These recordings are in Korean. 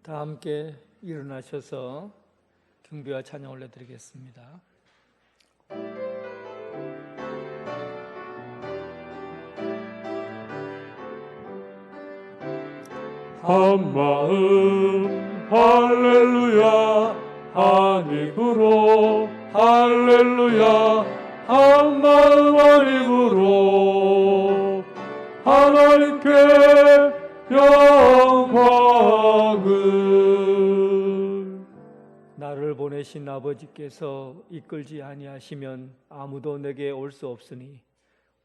다 함께 일어나셔서 경배와 찬양 올려드리겠습니다. 한마음 할렐루야, 한 입으로 할렐루야, 한마음 한 입으로 하나님께 영광을. 나를 보내신 아버지께서 이끌지 아니하시면 아무도 내게 올 수 없으니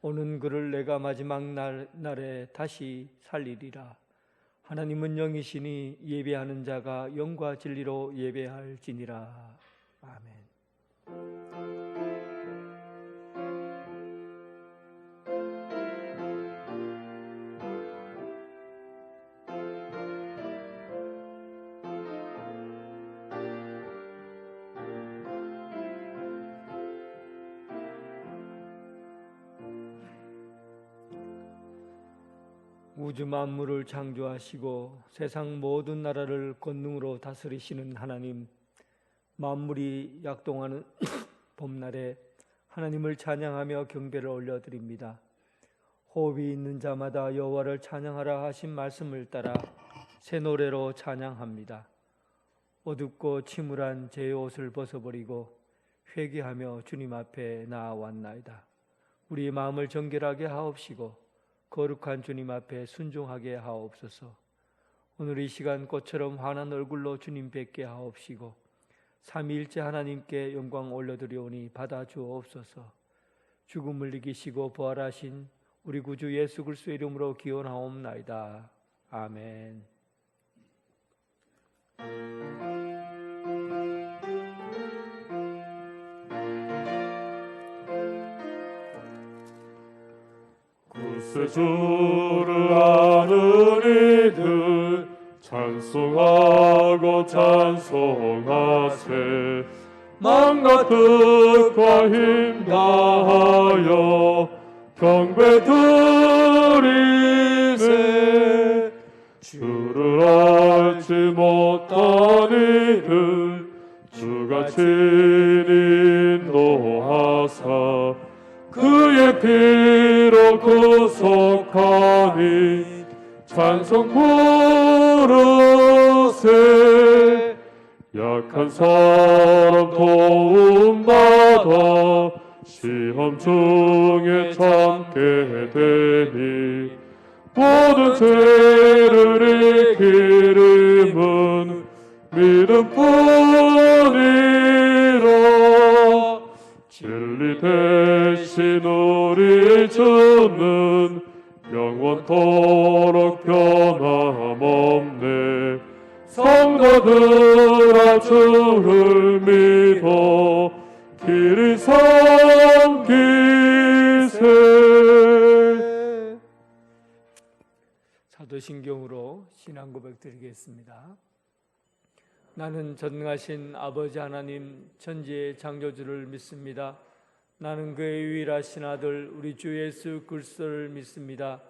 오는 그를 내가 마지막 날에 다시 살리리라. 하나님은 영이시니 예배하는 자가 영과 진리로 예배할지니라. 아멘. 우주 만물을 창조하시고 세상 모든 나라를 권능으로 다스리시는 하나님, 만물이 약동하는 봄날에 하나님을 찬양하며 경배를 올려드립니다. 호흡이 있는 자마다 여호와를 찬양하라 하신 말씀을 따라 새 노래로 찬양합니다. 어둡고 침울한 제 옷을 벗어버리고 회개하며 주님 앞에 나아왔나이다. 우리 마음을 정결하게 하옵시고 거룩한 주님 앞에 순종하게 하옵소서. 오늘 이 시간 꽃처럼 환한 얼굴로 주님 뵙게 하옵시고 삼위일체 하나님께 영광 올려드리오니 받아주옵소서. 죽음을 이기시고 부활하신 우리 구주 예수 그리스도의 이름으로 기원하옵나이다. 아멘. 주를 아는 이들 찬송하고 찬송하세. 맘과 뜻과 힘 다하여 경배 드리세. 주를 알지 못한 이들 주가 친히 인도하사 그의 피로 구속하니 찬송 부르세. 약한 사람 도움받아 시험 중에 참게 되니 모든 죄를 이기름은 믿음뿐이라. 진리 대신 우리 주는 영원토록 변함없네. 성도들아 주를 믿어 길이 섬기세. 사도신경으로 신앙 고백 드리겠습니다. 나는 전능하신 아버지 하나님 천지의 창조주를 믿습니다. 나는 그의 유일하신 아들 우리 주 예수 그리스도를 믿습니다.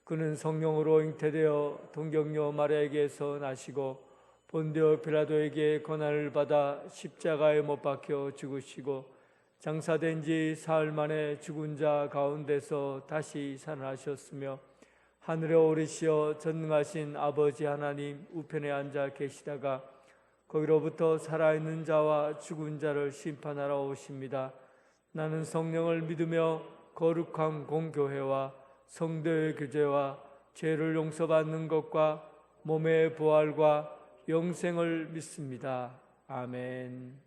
그는 성령으로 잉태되어 동정녀 마리아에게서 나시고 본디오 빌라도에게 고난을 받아 십자가에 못 박혀 죽으시고 장사된 지 사흘 만에 죽은 자 가운데서 다시 살아나셨으며 하늘에 오르시어 전능하신 아버지 하나님 우편에 앉아 계시다가 거기로부터 살아있는 자와 죽은 자를 심판하러 오십니다. 나는 성령을 믿으며 거룩한 공교회와 성도의 교제와 죄를 용서받는 것과 몸의 부활과 영생을 믿습니다. 아멘.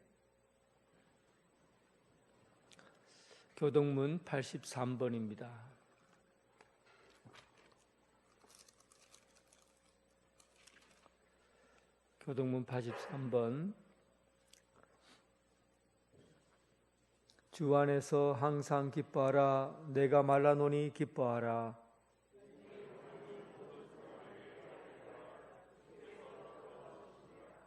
교동문 83번입니다. 교동문 83번. 주 안에서 항상 기뻐하라. 내가 말하노니 기뻐하라.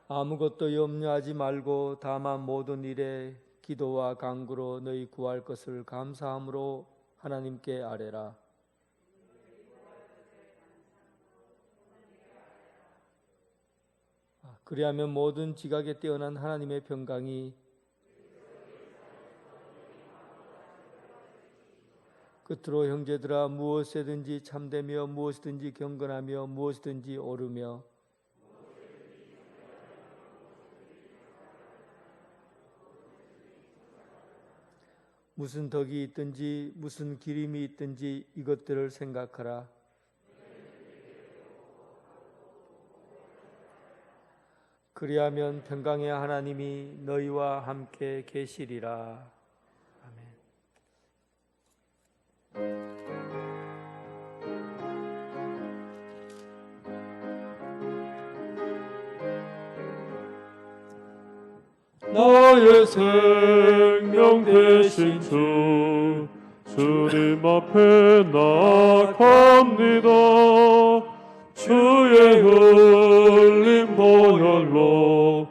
아무것도 염려하지 말고 다만 모든 일에 기도와 간구로 너희 구할 것을 감사함으로 하나님께 아뢰라. 그리하면 모든 지각에 뛰어난 하나님의 평강이 끝으로 형제들아 무엇이든지 참되며 무엇이든지 경건하며 무엇이든지 옳으며 무슨 덕이 있든지 무슨 기림이 있든지 이것들을 생각하라. 그리하면 평강의 하나님이 너희와 함께 계시리라. 아멘. 나의 생명 되신 주 주님 앞에 나갑니다. 주의 흘린 보혈로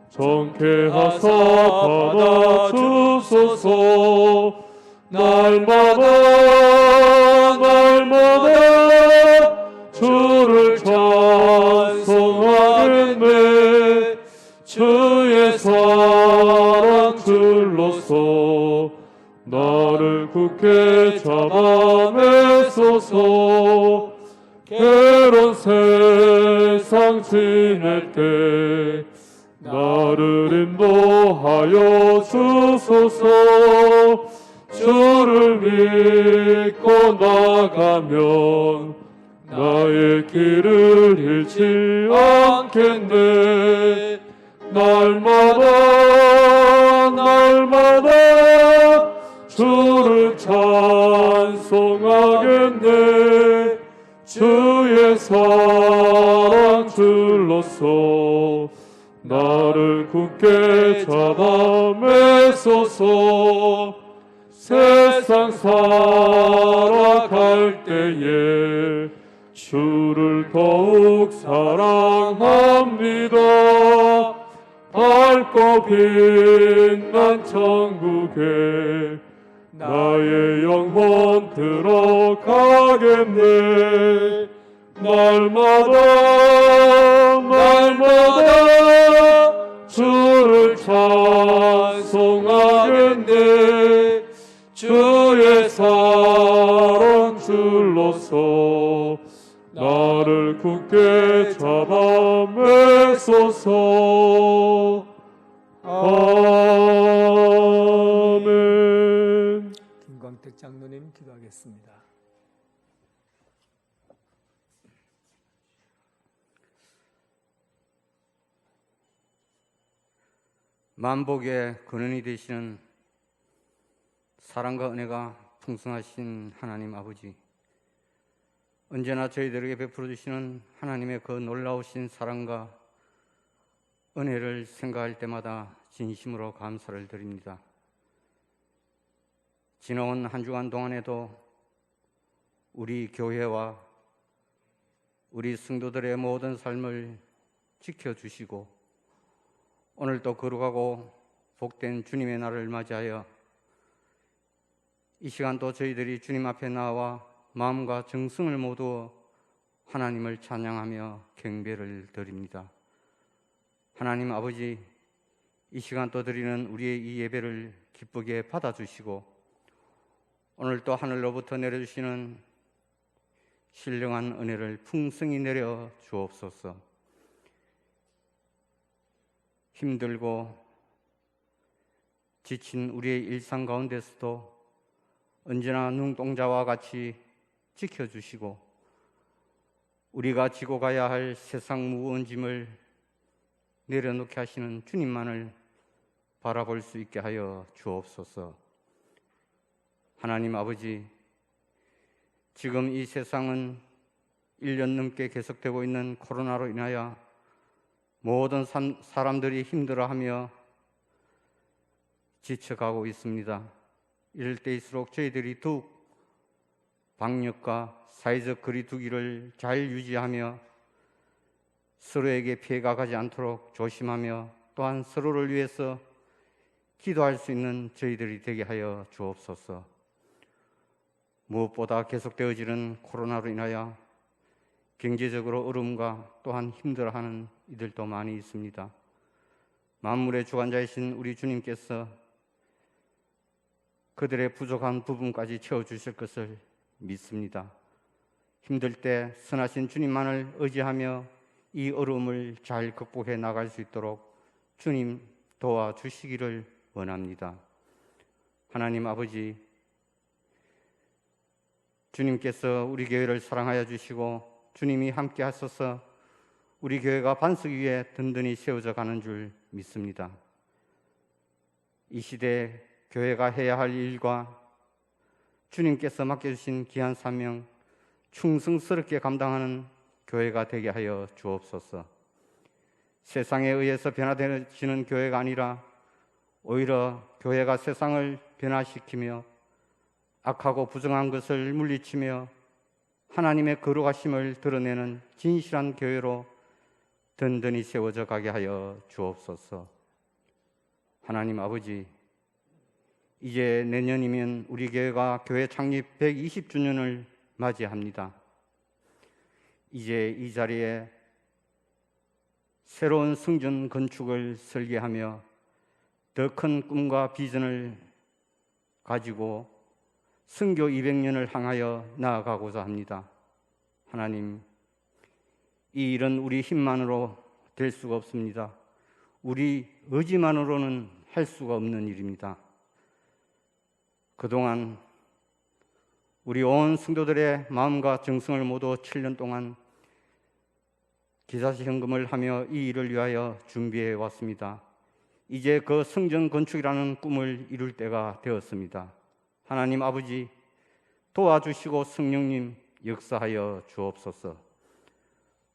정케하사 받아주소서. 날마다 주를 찬송하겠네. 주의 사랑 줄로서 나를 굳게 잡아내소서. 괴로운 세상 지낼 때 나를 인도하여 주소서. 주를 믿고 나가면 나의 길을 잃지 않겠네. 날마다 주를 찬송하겠네. 주의 사랑 줄로서 나를 굳게 잡아매소서. 세상 살아갈 때에 주를 더욱 사랑합니다. 밝고 빛난 천국에 나의 영혼 들어가겠네. 날마다 주를 찬송하겠네. 주의 사랑 줄로서 나를 굳게 잡아매소서. 아멘. 김광택 장로님 기도하겠습니다. 만복의 근원이 되시는 사랑과 은혜가 풍성하신 하나님 아버지, 언제나 저희들에게 베풀어 주시는 하나님의 그 놀라우신 사랑과 은혜를 생각할 때마다 진심으로 감사를 드립니다. 지나온 한 주간 동안에도 우리 교회와 우리 성도들의 모든 삶을 지켜주시고 오늘도 거룩하고 복된 주님의 날을 맞이하여 이 시간도 저희들이 주님 앞에 나와 마음과 정성을 모두 하나님을 찬양하며 경배를 드립니다. 하나님 아버지, 이 시간 또 드리는 우리의 이 예배를 기쁘게 받아주시고 오늘 또 하늘로부터 내려주시는 신령한 은혜를 풍성히 내려 주옵소서. 힘들고 지친 우리의 일상 가운데서도 언제나 눈동자와 같이 지켜주시고 우리가 지고 가야 할 세상 무거운 짐을 내려놓게 하시는 주님만을 바라볼 수 있게 하여 주옵소서. 하나님 아버지, 지금 이 세상은 1년 넘게 계속되고 있는 코로나로 인하여 모든 사람들이 힘들어하며 지쳐가고 있습니다. 이럴 때일수록 저희들이 더욱 방역과 사회적 거리 두기를 잘 유지하며 서로에게 피해가 가지 않도록 조심하며 또한 서로를 위해서 기도할 수 있는 저희들이 되게 하여 주옵소서. 무엇보다 계속되어지는 코로나로 인하여 경제적으로 어려움과 또한 힘들어하는 이들도 많이 있습니다. 만물의 주관자이신 우리 주님께서 그들의 부족한 부분까지 채워주실 것을 믿습니다. 힘들 때 선하신 주님만을 의지하며 이 어려움을 잘 극복해 나갈 수 있도록 주님 도와주시기를 원합니다. 하나님 아버지, 주님께서 우리 교회를 사랑하여 주시고 주님이 함께 하셔서 우리 교회가 반석 위에 든든히 세워져 가는 줄 믿습니다. 이 시대에 교회가 해야 할 일과 주님께서 맡겨주신 귀한 사명 충성스럽게 감당하는 교회가 되게 하여 주옵소서. 세상에 의해서 변화되어지는 교회가 아니라 오히려 교회가 세상을 변화시키며 악하고 부정한 것을 물리치며 하나님의 거룩하심을 드러내는 진실한 교회로 든든히 세워져 가게 하여 주옵소서. 하나님 아버지, 이제 내년이면 우리 교회가 교회 창립 120주년을 맞이합니다. 이제 이 자리에 새로운 성전 건축을 설계하며 더 큰 꿈과 비전을 가지고 선교 200년을 향하여 나아가고자 합니다. 하나님, 이 일은 우리 힘만으로 될 수가 없습니다. 우리 의지만으로는 할 수가 없는 일입니다. 그동안 우리 온 성도들의 마음과 정성을 모두 7년 동안 기사시험금을 하며 이 일을 위하여 준비해 왔습니다. 이제 그 성전 건축이라는 꿈을 이룰 때가 되었습니다. 하나님 아버지, 도와주시고 성령님 역사하여 주옵소서.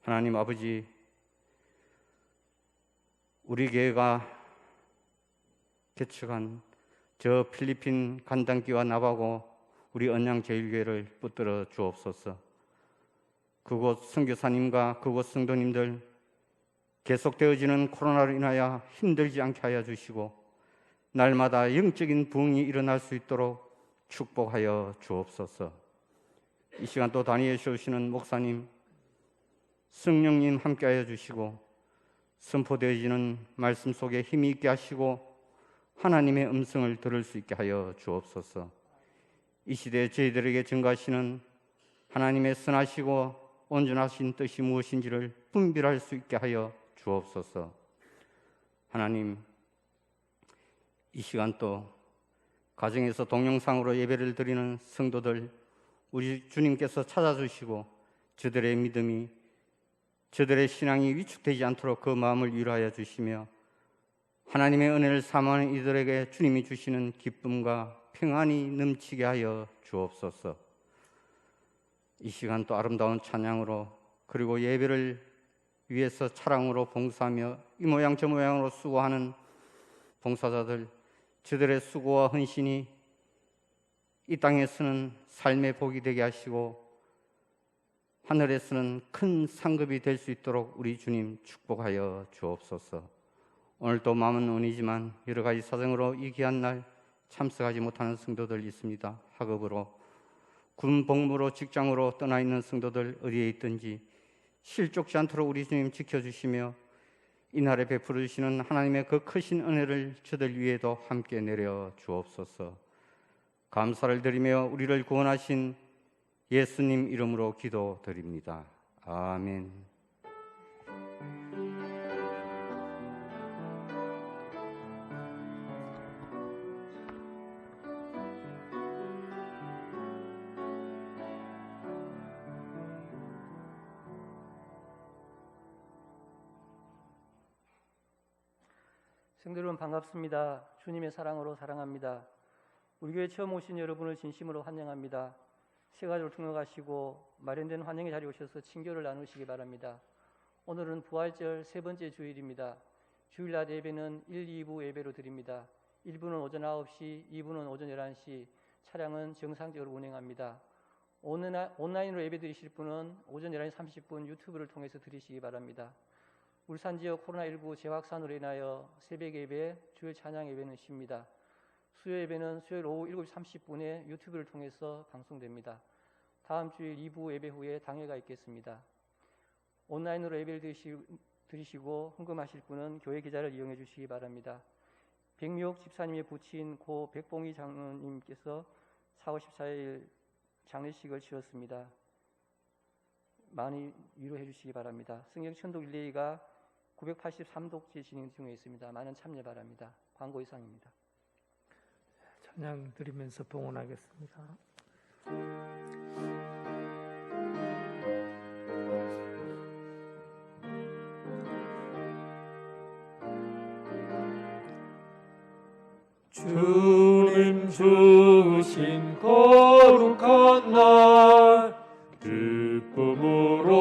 하나님 아버지, 우리 교회가 개척한 저 필리핀 간단기와 나바고 우리 언양제일교회를 붙들어 주옵소서. 그곳 선교사님과 그곳 성도님들 계속되어지는 코로나로 인하여 힘들지 않게 하여 주시고 날마다 영적인 부흥이 일어날 수 있도록 축복하여 주옵소서. 이 시간 또 다니엘 오시는 목사님, 성령님 함께하여 주시고 선포되어지는 말씀 속에 힘이 있게 하시고 하나님의 음성을 들을 수 있게 하여 주옵소서. 이 시대에 저희들에게 증거하시는 하나님의 선하시고 온전하신 뜻이 무엇인지를 분별할 수 있게 하여 주옵소서. 하나님, 이 시간 또 가정에서 동영상으로 예배를 드리는 성도들 우리 주님께서 찾아주시고 저들의 믿음이, 저들의 신앙이 위축되지 않도록 그 마음을 위로하여 주시며 하나님의 은혜를 사모하는 이들에게 주님이 주시는 기쁨과 평안이 넘치게 하여 주옵소서. 이 시간 또 아름다운 찬양으로 그리고 예배를 위해서 차량으로 봉사하며 이 모양 저 모양으로 수고하는 봉사자들, 저들의 수고와 헌신이 이 땅에서는 삶의 복이 되게 하시고 하늘에서는 큰 상급이 될 수 있도록 우리 주님 축복하여 주옵소서. 오늘도 마음은 운이지만 여러 가지 사정으로 이 귀한 날 참석하지 못하는 성도들 있습니다. 학업으로, 군 복무로, 직장으로 떠나 있는 성도들 어디에 있든지 실족지 않도록 우리 주님 지켜주시며 이날에 베풀어 주시는 하나님의 그 크신 은혜를 저들 위에도 함께 내려 주옵소서. 감사를 드리며 우리를 구원하신 예수님 이름으로 기도드립니다. 아멘. 성도 여러분 반갑습니다. 주님의 사랑으로 사랑합니다. 우리 교회 처음 오신 여러분을 진심으로 환영합니다. 세 가지로 등록하시고 마련된 환영의 자리에 오셔서 친교를 나누시기 바랍니다. 오늘은 부활절 세 번째 주일입니다. 주일 낮 예배는 1, 2부 예배로 드립니다. 1부는 오전 9시, 2부는 오전 11시, 차량은 정상적으로 운행합니다. 온라인으로 예배 드리실 분은 오전 11시 30분 유튜브를 통해서 드리시기 바랍니다. 울산 지역 코로나19 재확산으로 인하여 새벽 예배, 주일 찬양 예배는 쉽니다. 수요 예배는 수요일 오후 7시 30분에 유튜브를 통해서 방송됩니다. 다음 주일 2부 예배 후에 당회가 있겠습니다. 온라인으로 예배를 드리실 드리시고 헌금하실 분은 교회 계좌를 이용해 주시기 바랍니다. 백미옥 집사님의 부친 고 백봉희 장로님께서 4월 14일 장례식을 치렀습니다. 많이 위로해 주시기 바랍니다. 성경 천독 릴레이가 983독지 진행 중에 있습니다. 많은 참여 바랍니다. 광고 이상입니다. 찬양 드리면서 봉헌하겠습니다. 주님 주신 거룩한 날 기쁨으로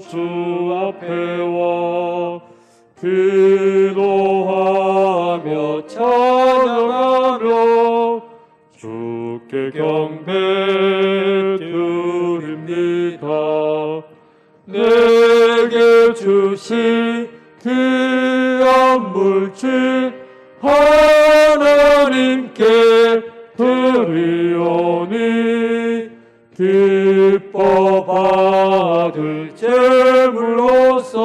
주 앞에 와 기도하며 찬양하며 주께 경배 드립니다. 내게 주신 귀한 물질 하나님께 드리오니 기뻐 받을 제물로서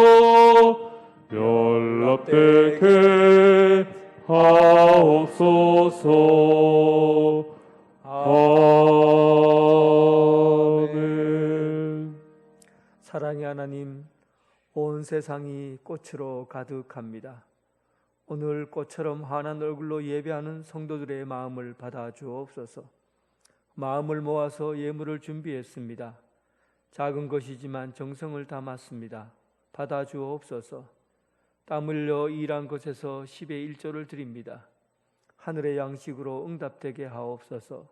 연락되게 하옵소서. 아멘. 사랑의 하나님, 온 세상이 꽃으로 가득합니다. 오늘 꽃처럼 환한 얼굴로 예배하는 성도들의 마음을 받아 주옵소서. 마음을 모아서 예물을 준비했습니다. 작은 것이지만 정성을 담았습니다. 받아 주옵소서. 땀 흘려 일한 것에서 10의 1조를 드립니다. 하늘의 양식으로 응답되게 하옵소서.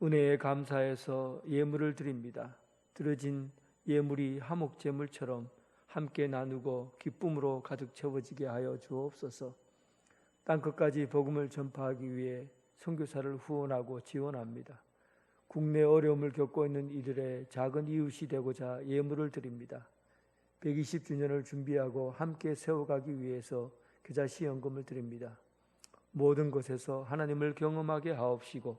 은혜에 감사해서 예물을 드립니다. 드려진 예물이 화목제물처럼 함께 나누고 기쁨으로 가득 채워지게 하여 주옵소서. 땅끝까지 복음을 전파하기 위해 선교사를 후원하고 지원합니다. 국내 어려움을 겪고 있는 이들의 작은 이웃이 되고자 예물을 드립니다. 120주년을 준비하고 함께 세워가기 위해서 계좌시연금을 드립니다. 모든 것에서 하나님을 경험하게 하옵시고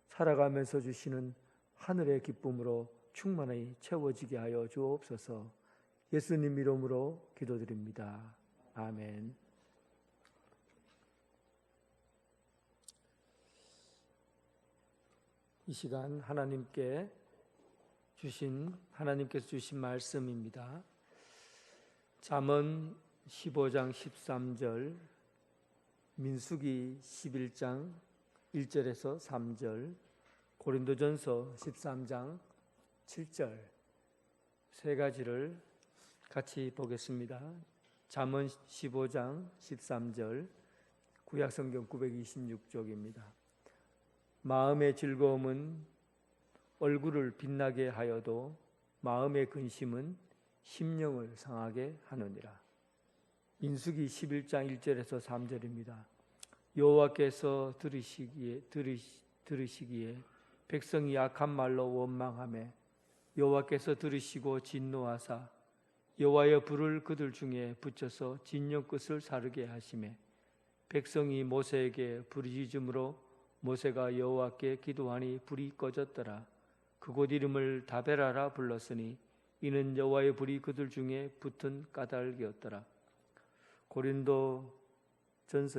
살아가면서 주시는 하늘의 기쁨으로 충만히 채워지게 하여 주옵소서. 예수님 이름으로 기도드립니다. 아멘. 이 시간 하나님께서 주신 말씀입니다. 잠언 15장 13절, 민수기 11장 1절에서 3절, 고린도전서 13장 7절 세 가지를 같이 보겠습니다. 잠언 15장 13절, 구약성경 926쪽입니다. 마음의 즐거움은 얼굴을 빛나게 하여도 마음의 근심은 심령을 상하게 하느니라. 민수기 11장 1절에서 3절입니다. 여호와께서 들으시기에 백성이 악한 말로 원망하매 여호와께서 들으시고 진노하사 여호와의 불을 그들 중에 붙여서 진영 끝을 사르게 하시매 백성이 모세에게 부르짖음으로 모세가 여호와께 기도하니 불이 꺼졌더라. 그곳 이름을 다베라라 불렀으니 이는 여호와의 불이 그들 중에 붙은 까닭이었더라. 고린도전서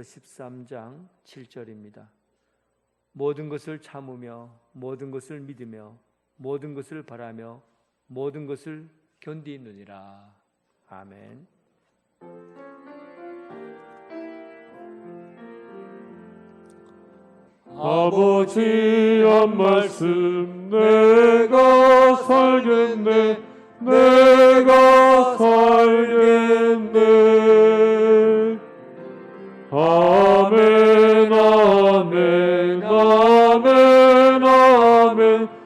13장 7절입니다. 모든 것을 참으며 모든 것을 믿으며 모든 것을 바라며 모든 것을 견디느니라. 아멘. 아버지 한 말씀 내가 살겠네, 내가 살겠네. 아멘 아멘 아멘 아멘 아멘.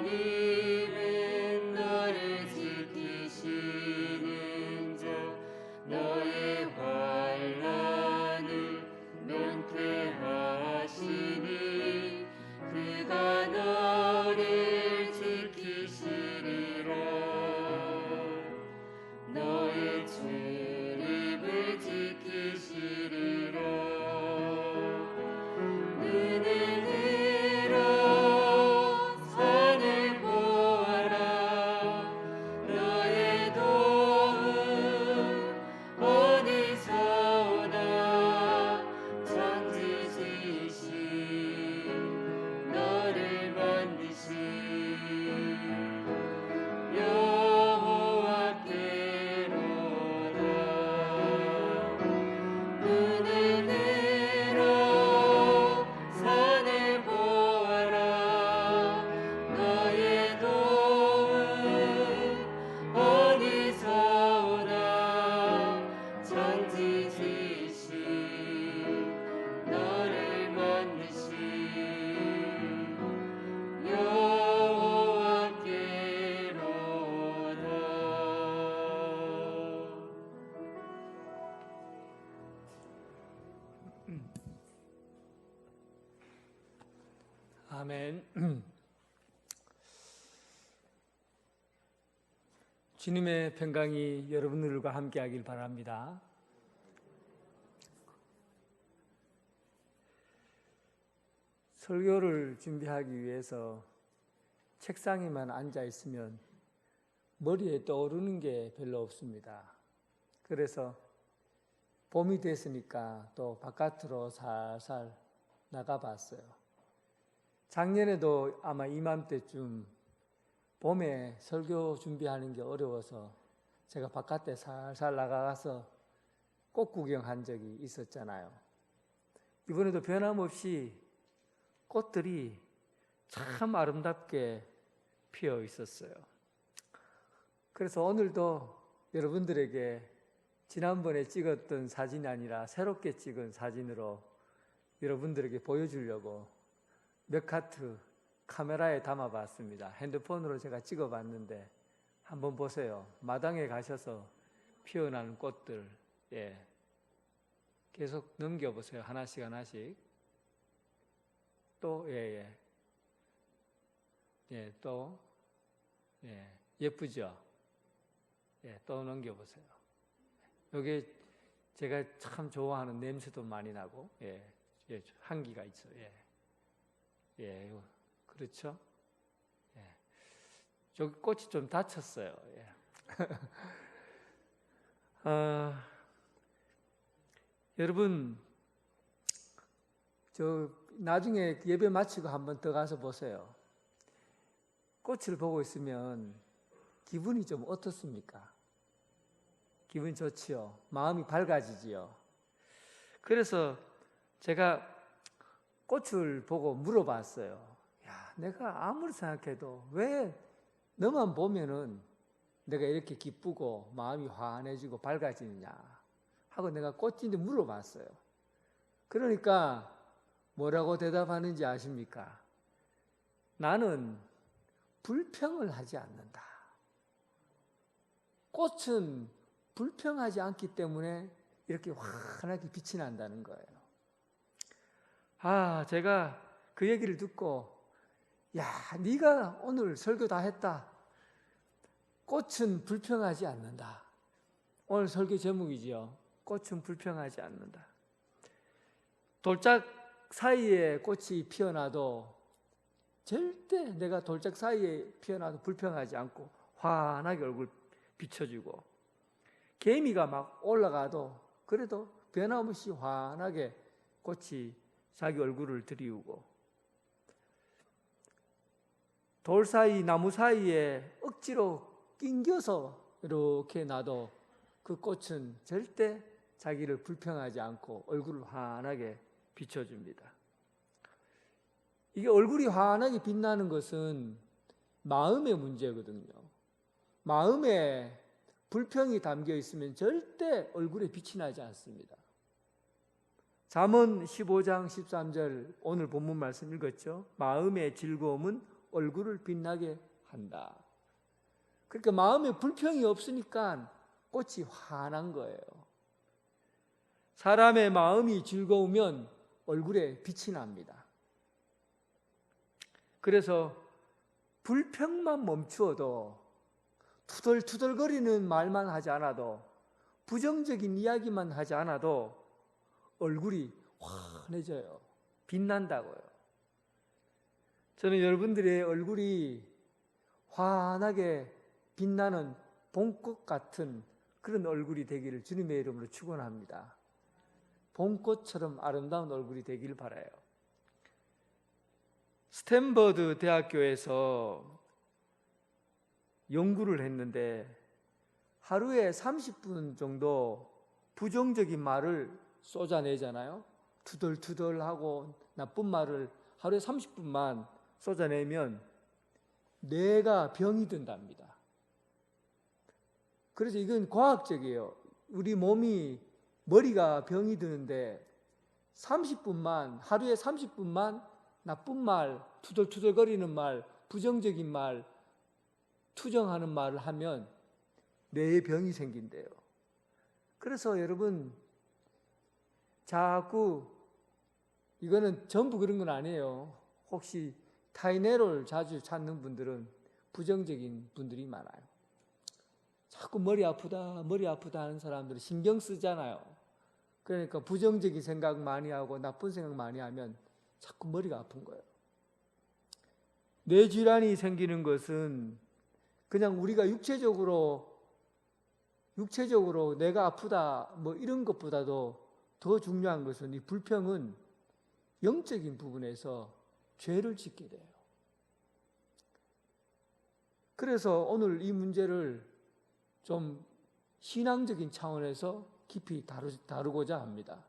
하나님은 너를 지키시는 자 너의 환난을 면케하시니 그가 너를 지키시리라 너의 출입을 지키시리라 눈을 들어 산을 보아라 너의 도움 어디서 오나 천지지신 너를 만드신 여호와께로다 눈을 들어 산을 보아라 너의 도움 어디서 오나 천지지신 너를 만드신 여호와께로다 아멘. 주님의 평강이 여러분들과 함께하길 바랍니다. 설교를 준비하기 위해서 책상에만 앉아 있으면 머리에 떠오르는 게 별로 없습니다. 그래서 봄이 됐으니까 또 바깥으로 살살 나가봤어요. 작년에도 아마 이맘때쯤 봄에 설교 준비하는 게 어려워서 제가 바깥에 살살 나가서 꽃 구경한 적이 있었잖아요. 이번에도 변함없이 꽃들이 참 아름답게 피어 있었어요. 그래서 오늘도 여러분들에게 지난번에 찍었던 사진이 아니라 새롭게 찍은 사진으로 여러분들에게 보여주려고 몇 카트 카메라에 담아봤습니다. 핸드폰으로 제가 찍어봤는데 한번 보세요. 마당에 가셔서 피어나는 꽃들, 계속 넘겨보세요. 하나씩 하나씩. 또, 또, 예쁘죠? 또 넘겨보세요. 여기 제가 참 좋아하는 냄새도 많이 나고, 향기가 있어요. 그렇죠? 저기 꽃이 좀 다쳤어요. 여러분, 나중에 예배 마치고 한번 더 가서 보세요. 꽃을 보고 있으면 기분이 좀 어떻습니까? 기분 좋지요? 마음이 밝아지지요? 그래서 제가 꽃을 보고 물어봤어요. 야, 내가 아무리 생각해도 왜 너만 보면은 내가 이렇게 기쁘고 마음이 환해지고 밝아지느냐 하고 내가 꽃인데 물어봤어요. 그러니까 뭐라고 대답하는지 아십니까? 나는 불평을 하지 않는다. 꽃은 불평하지 않기 때문에 이렇게 환하게 빛이 난다는 거예요. 제가 그 얘기를 듣고, 야, 네가 오늘 설교 다 했다. 꽃은 불평하지 않는다. 오늘 설교 제목이지요. 꽃은 불평하지 않는다. 돌짝 사이에 꽃이 피어나도 절대 내가 돌짝 사이에 피어나도 불평하지 않고 환하게 얼굴 비춰주고, 개미가 막 올라가도 그래도 변함없이 환하게 꽃이 자기 얼굴을 들이우고, 돌 사이, 나무 사이에 억지로 낑겨서 이렇게 놔도 그 꽃은 절대 자기를 불평하지 않고 얼굴을 환하게 비춰줍니다. 이게 얼굴이 환하게 빛나는 것은 마음의 문제거든요. 마음에 불평이 담겨 있으면 절대 얼굴에 빛이 나지 않습니다. 잠언 15장 13절 오늘 본문 말씀 읽었죠? 마음의 즐거움은 얼굴을 빛나게 한다. 그러니까 마음에 불평이 없으니까 꽃이 환한 거예요. 사람의 마음이 즐거우면 얼굴에 빛이 납니다. 그래서 불평만 멈추어도 투덜투덜거리는 말만 하지 않아도 부정적인 이야기만 하지 않아도 얼굴이 환해져요. 빛난다고요. 저는 여러분들의 얼굴이 환하게 빛나는 봄꽃 같은 그런 얼굴이 되기를 주님의 이름으로 축원합니다. 봄꽃처럼 아름다운 얼굴이 되기를 바라요. 스탠퍼드 대학교에서 연구를 했는데 하루에 30분 정도 부정적인 말을 쏟아내잖아요. 투덜투덜하고 나쁜 말을 하루에 30분만 쏟아내면 뇌가 병이 든답니다. 그래서 이건 과학적이에요. 우리 몸이 머리가 병이 드는데 30분만 하루에 30분만 나쁜 말, 투덜투덜거리는 말, 부정적인 말, 투정하는 말을 하면 뇌에 병이 생긴대요. 그래서 여러분 자꾸 이거는 전부 그런 건 아니에요. 혹시 타이레놀 자주 찾는 분들은 부정적인 분들이 많아요. 자꾸 머리 아프다 하는 사람들은 신경 쓰잖아요. 그러니까 부정적인 생각 많이 하고 나쁜 생각 많이 하면 자꾸 머리가 아픈 거예요. 뇌질환이 생기는 것은 그냥 우리가 육체적으로 내가 아프다 뭐 이런 것보다도 더 중요한 것은 이 불평은 영적인 부분에서 죄를 짓게 돼요. 그래서 오늘 이 문제를 좀 신앙적인 차원에서 깊이 다루고자 합니다.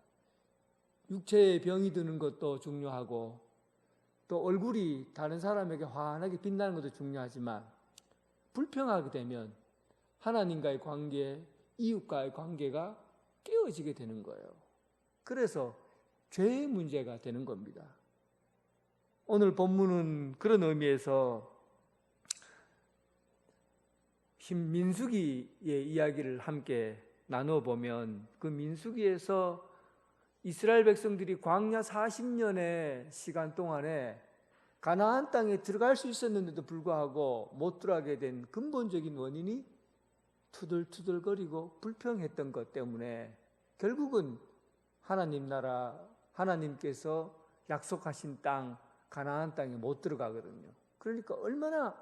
육체에 병이 드는 것도 중요하고 또 얼굴이 다른 사람에게 환하게 빛나는 것도 중요하지만 불평하게 되면 하나님과의 관계, 이웃과의 관계가 깨어지게 되는 거예요. 그래서 죄의 문제가 되는 겁니다. 오늘 본문은 그런 의미에서 민수기의 이야기를 함께 나누어 보면 그 민수기에서 이스라엘 백성들이 광야 40년의 시간 동안에 가나안 땅에 들어갈 수 있었는데도 불구하고 못 들어가게 된 근본적인 원인이 투덜투덜거리고 불평했던 것 때문에 결국은 하나님 나라, 하나님께서 약속하신 땅, 가나안 땅에 못 들어가거든요. 그러니까 얼마나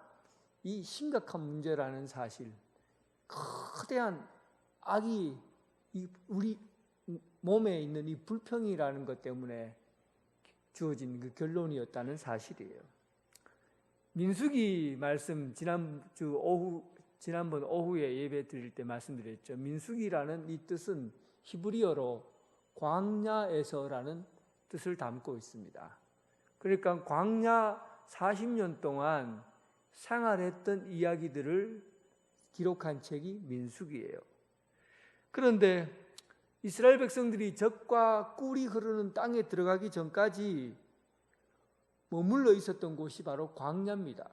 이 심각한 문제라는 사실, 거대한 악이 우리 몸에 있는 이 불평이라는 것 때문에 주어진 그 결론이었다는 사실이에요. 민수기 말씀 지난번 오후에 예배 드릴 때 말씀드렸죠. 민수기라는 이 뜻은 히브리어로 광야에서라는 뜻을 담고 있습니다. 그러니까 광야 40년 동안 생활했던 이야기들을 기록한 책이 민수기예요. 그런데 이스라엘 백성들이 젖과 꿀이 흐르는 땅에 들어가기 전까지 머물러 있었던 곳이 바로 광야입니다.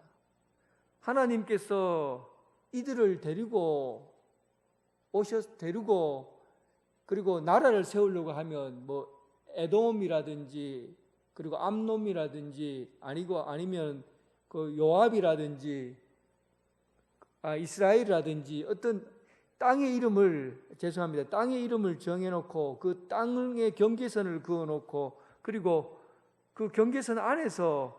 하나님께서 이들을 데리고 그리고 나라를 세우려고 하면 뭐 에돔이라든지 그리고 암놈이라든지 아니면 그 요압이라든지 이스라엘이라든지 어떤 땅의 이름을 정해놓고 그 땅의 경계선을 그어놓고 그리고 그 경계선 안에서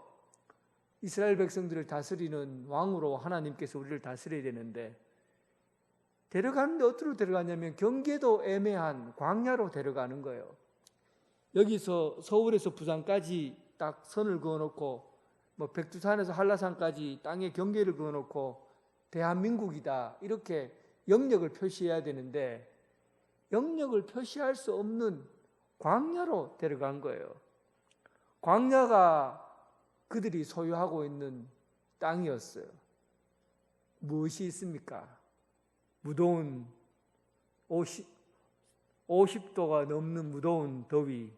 이스라엘 백성들을 다스리는 왕으로 하나님께서 우리를 다스려야 되는데 데려가는데 어디로 데려가냐면 경계도 애매한 광야로 데려가는 거예요. 여기서 서울에서 부산까지 딱 선을 그어놓고 뭐 백두산에서 한라산까지 땅의 경계를 그어놓고 대한민국이다 이렇게 영역을 표시해야 되는데 영역을 표시할 수 없는 광야로 데려간 거예요. 광야가 그들이 소유하고 있는 땅이었어요. 무엇이 있습니까? 무더운 50도가 넘는 무더운 더위,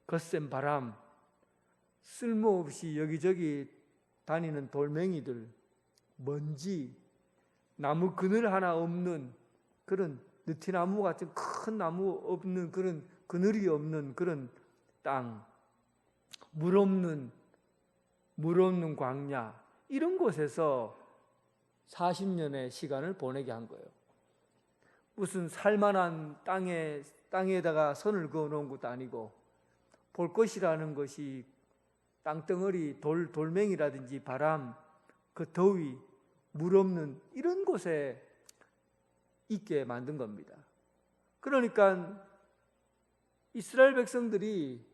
거센 바람, 쓸모없이 여기저기 다니는 돌멩이들, 먼지, 나무 그늘 하나 없는 그런 느티나무 같은 큰 나무 없는 그런 그늘이 없는 그런 땅, 물 없는 광야, 이런 곳에서 40년의 시간을 보내게 한 거예요. 무슨 살만한 땅에다가 선을 그어 놓은 것도 아니고, 볼 것이라는 것이 땅덩어리, 돌멩이라든지 바람, 그 더위, 물 없는 이런 곳에 있게 만든 겁니다. 그러니까 이스라엘 백성들이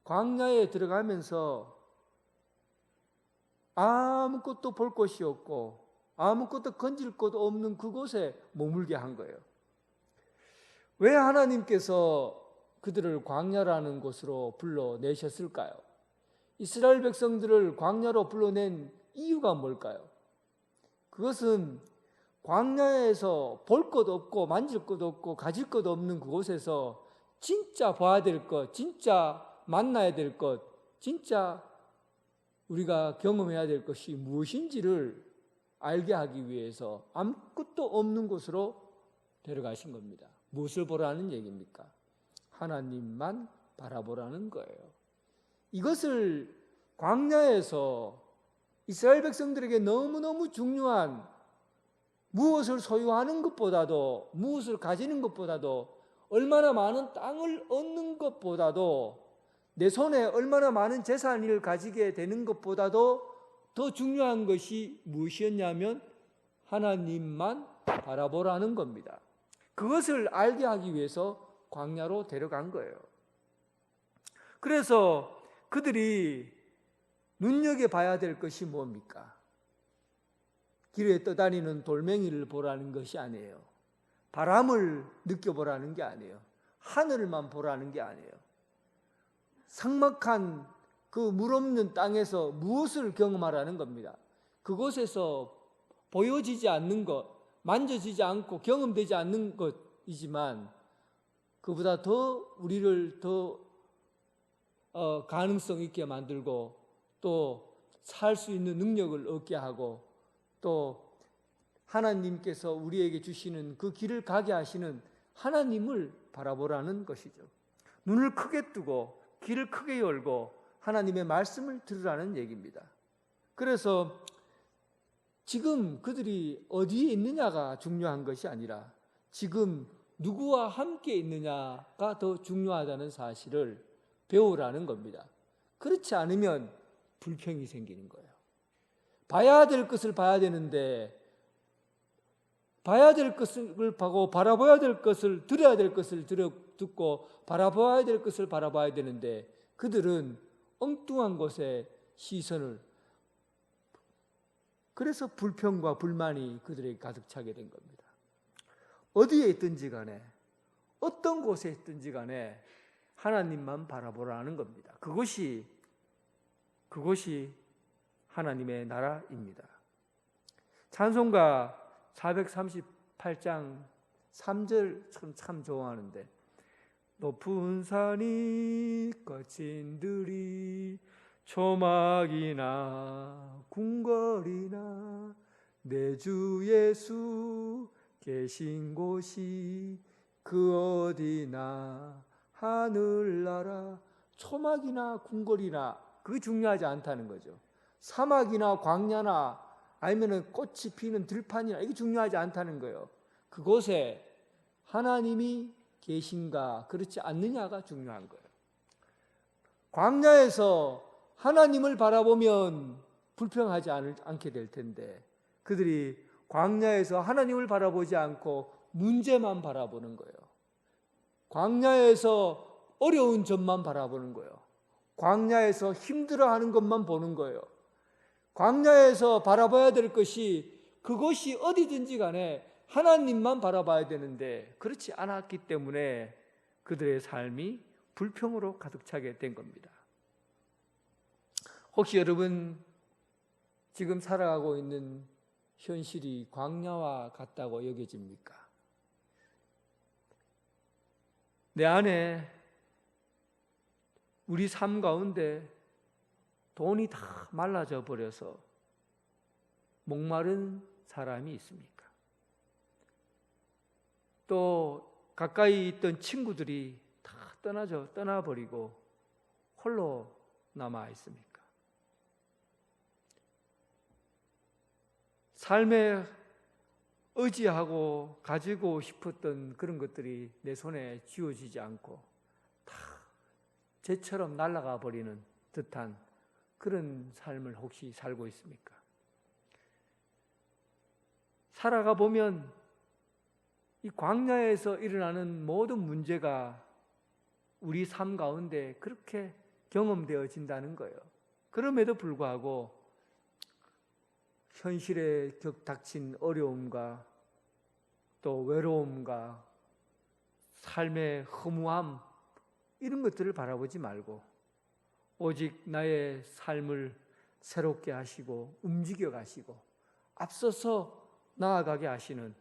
광야에 들어가면서 아무것도 볼 곳이 없고 아무것도 건질 것 없는 그곳에 머물게 한 거예요. 왜 하나님께서 그들을 광야라는 곳으로 불러내셨을까요? 이스라엘 백성들을 광야로 불러낸 이유가 뭘까요? 그것은 광야에서 볼 것 없고 만질 것 없고 가질 것 없는 그곳에서 진짜 봐야 될 것, 진짜 만나야 될 것, 진짜 우리가 경험해야 될 것이 무엇인지를 알게 하기 위해서 아무것도 없는 곳으로 데려가신 겁니다. 무엇을 보라는 얘기입니까? 하나님만 바라보라는 거예요. 이것을 광야에서 이스라엘 백성들에게 너무너무 중요한, 무엇을 소유하는 것보다도, 무엇을 가지는 것보다도, 얼마나 많은 땅을 얻는 것보다도, 내 손에 얼마나 많은 재산을 가지게 되는 것보다도 더 중요한 것이 무엇이었냐면 하나님만 바라보라는 겁니다. 그것을 알게 하기 위해서 광야로 데려간 거예요. 그래서 그들이 눈여겨봐야 될 것이 뭡니까? 길에 떠다니는 돌멩이를 보라는 것이 아니에요. 바람을 느껴보라는 게 아니에요. 하늘만 보라는 게 아니에요. 삭막한 그 물 없는 땅에서 무엇을 경험하라는 겁니다. 그곳에서 보여지지 않는 것, 만져지지 않고 경험되지 않는 것이지만 그보다 더 우리를 더 가능성 있게 만들고 또 살 수 있는 능력을 얻게 하고 또 하나님께서 우리에게 주시는 그 길을 가게 하시는 하나님을 바라보라는 것이죠. 눈을 크게 뜨고 귀를 크게 열고 하나님의 말씀을 들으라는 얘기입니다. 그래서 지금 그들이 어디에 있느냐가 중요한 것이 아니라 지금 누구와 함께 있느냐가 더 중요하다는 사실을 배우라는 겁니다. 그렇지 않으면 불평이 생기는 거예요. 봐야 될 것을 봐야 되는데 봐야 될 것을 보고 바라봐야 될 것을 들어야 될 것을 듣고 바라봐야 될 것을 바라봐야 되는데 그들은 엉뚱한 곳에 시선을, 그래서 불평과 불만이 그들에게 가득 차게 된 겁니다. 어디에 있든지 간에 어떤 곳에 있든지 간에 하나님만 바라보라는 겁니다. 그것이 하나님의 나라입니다. 찬송가 438장 3절 참 좋아하는데, 높은 산이 거친 들이 초막이나 궁궐이나 내 주 예수 계신 곳이 그 어디나 하늘나라. 초막이나 궁궐이나 그게 중요하지 않다는 거죠. 사막이나 광야나 아니면 꽃이 피는 들판이나 이게 중요하지 않다는 거예요. 그곳에 하나님이 계신가 그렇지 않느냐가 중요한 거예요. 광야에서 하나님을 바라보면 불평하지 않게 될 텐데 그들이 광야에서 하나님을 바라보지 않고 문제만 바라보는 거예요. 광야에서 어려운 점만 바라보는 거예요. 광야에서 힘들어하는 것만 보는 거예요. 광야에서 바라봐야 될 것이 그것이 어디든지 간에 하나님만 바라봐야 되는데 그렇지 않았기 때문에 그들의 삶이 불평으로 가득 차게 된 겁니다. 혹시 여러분 지금 살아가고 있는 현실이 광야와 같다고 여겨집니까? 내 안에 우리 삶 가운데 돈이 다 말라져 버려서 목마른 사람이 있습니까? 또 가까이 있던 친구들이 다 떠나버리고 홀로 남아 있습니까? 삶에 의지하고 가지고 싶었던 그런 것들이 내 손에 쥐어지지 않고 다 재처럼 날아가 버리는 듯한 그런 삶을 혹시 살고 있습니까? 살아가 보면 이 광야에서 일어나는 모든 문제가 우리 삶 가운데 그렇게 경험되어진다는 거예요. 그럼에도 불구하고 현실에 닥친 어려움과 또 외로움과 삶의 허무함 이런 것들을 바라보지 말고 오직 나의 삶을 새롭게 하시고 움직여 가시고 앞서서 나아가게 하시는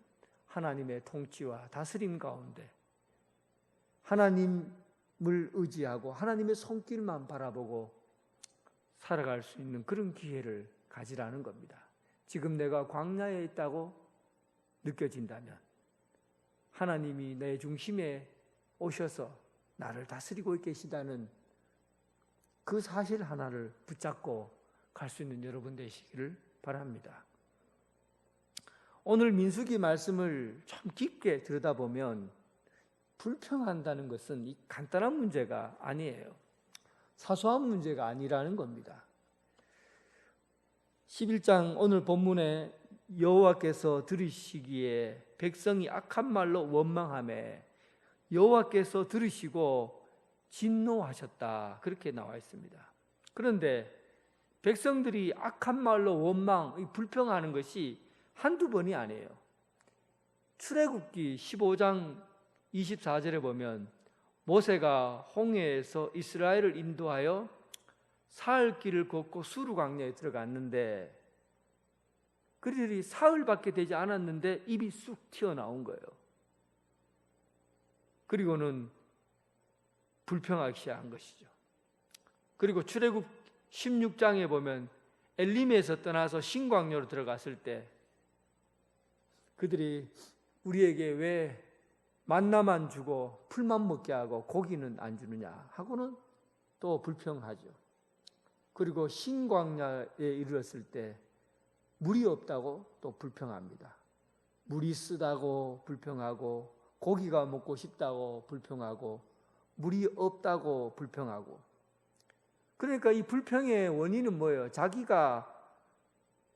하나님의 통치와 다스림 가운데 하나님을 의지하고 하나님의 손길만 바라보고 살아갈 수 있는 그런 기회를 가지라는 겁니다. 지금 내가 광야에 있다고 느껴진다면 하나님이 내 중심에 오셔서 나를 다스리고 계시다는 그 사실 하나를 붙잡고 갈 수 있는 여러분 되시기를 바랍니다. 오늘 민수기 말씀을 참 깊게 들여다보면 불평한다는 것은 이 간단한 문제가 아니에요. 사소한 문제가 아니라는 겁니다. 11장 오늘 본문에 여호와께서 들으시기에 백성이 악한 말로 원망하매 여호와께서 들으시고 진노하셨다 그렇게 나와 있습니다. 그런데 백성들이 악한 말로 원망, 불평하는 것이 한두 번이 아니에요. 출애굽기 15장 24절에 보면 모세가 홍해에서 이스라엘을 인도하여 사흘 길을 걷고 수르 광야에 들어갔는데 그들이 사흘밖에 되지 않았는데 입이 쑥 튀어나온 거예요. 그리고는 불평하기 시작한 것이죠. 그리고 출애굽 16장에 보면 엘림에서 떠나서 신광야로 들어갔을 때 그들이 우리에게 왜 만나만 주고 풀만 먹게 하고 고기는 안 주느냐 하고는 또 불평하죠. 그리고 신광야에 이르렀을 때 물이 없다고 또 불평합니다. 물이 쓰다고 불평하고 고기가 먹고 싶다고 불평하고 물이 없다고 불평하고. 그러니까 이 불평의 원인은 뭐예요? 자기가